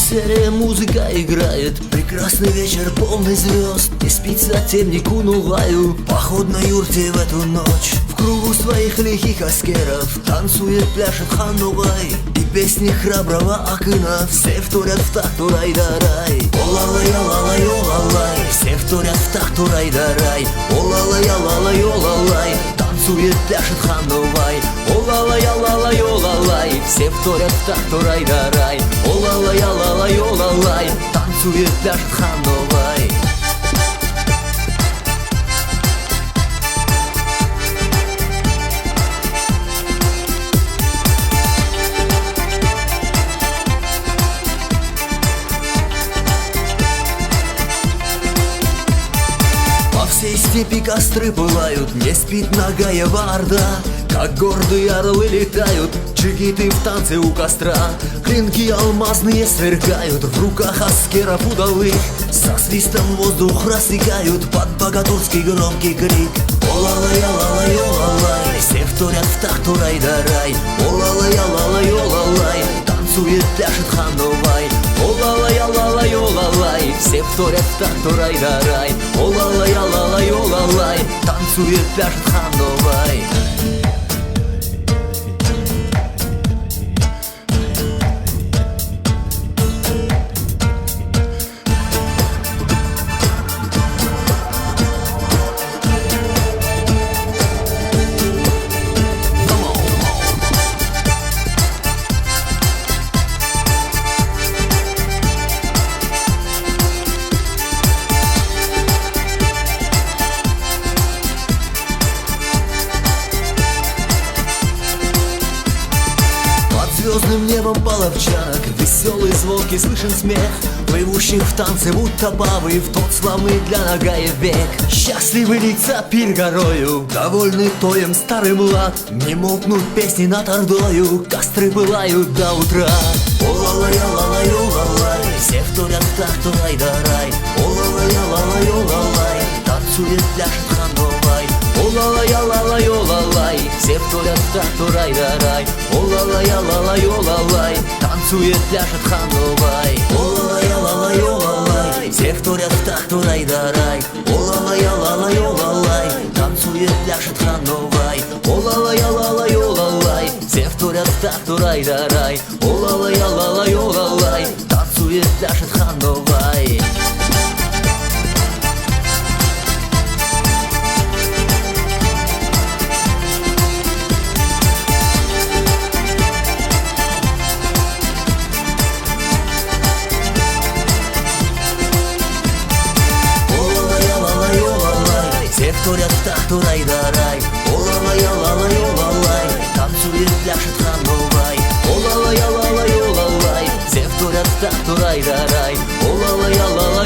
Веселее музыка играет, прекрасный вечер полный звезд. Не спится темнику унываю, поход на юрте в эту ночь. В кругу своих лихих аскеров танцует, пляшет Ханугай. И песни храброго Акына все вторят в такт урай-дарай. О-ла-лай, о-ла-лай, все вторят в такт урай-дарай. О-ла-лай, о-ла-лай, танцует, пляшет Ханугай. О-ла-лай, о-ла-лай, все вторят в такт урай-дарай. О-ла-лай, о-ла-лай, танцует, пляшет Ханугай. По всей степи костры пылают, не спит Нагаева орда. Как гордые орлы летают джигиты в танце у костра. Клинки алмазные сверкают в руках аскеров удалых. Со свистом воздух рассекают под богатурский громкий крик. О-ла-лай, о-ла-лай, о-ла-лай, все вторят в такт урай-дарай. О-ла-лай, о-ла-лай, о-ла-лай, танцует, пляшет Ханугай. О-ла-лай, о-ла-лай, о-ла-лай, все вторят в такт урай-дарай. О-ла-лай, о-ла-лай, о-ла-лай, танцует, пляшет Ханугай. Звездным небом половчанок, веселый звонкий слышен смех, плывущих в танце будто павы в тот славный для Нагаев век. Счастливы лица пир горою, довольны тоем старый млад. Не мокнут песни над ордою, костры пылают до утра. О-ла-лай, о-ла-лай, о-ла-лай, все вторят в такт урай-дарай. О-ла-лай, о-ла-лай, о-ла-лай, танцует, пляшет Ханугай. О-ла-лай, о-ла-лай, о-ла-лай, все вторят в такт урай-дарай. О-ла-лай, о-ла-лай, о-ла-лай, танцует, пляшет Ханугай. О-ла-лай, о-ла-лай, о-ла-лай, все вторят в такт урай-дарай. О-ла-лай, о-ла-лай, о-ла-лай, танцует, пляшет Ханугай. О-ла-лай, о-ла-лай, о-ла-лай, все вторят в такт урай-дарай. О-ла-лай, о-ла-лай, о-ла-лай, танцует, пляшет Ханугай. Все вторят в такт урай-дарай. О-ла-лай, о-ла-лай, о-ла-лай, танцует, пляшет Ханугай. О-ла-лай, о-ла-лай, о-ла-лай, все вторят в такт урай-дарай. О-ла-лай, о-ла-лай,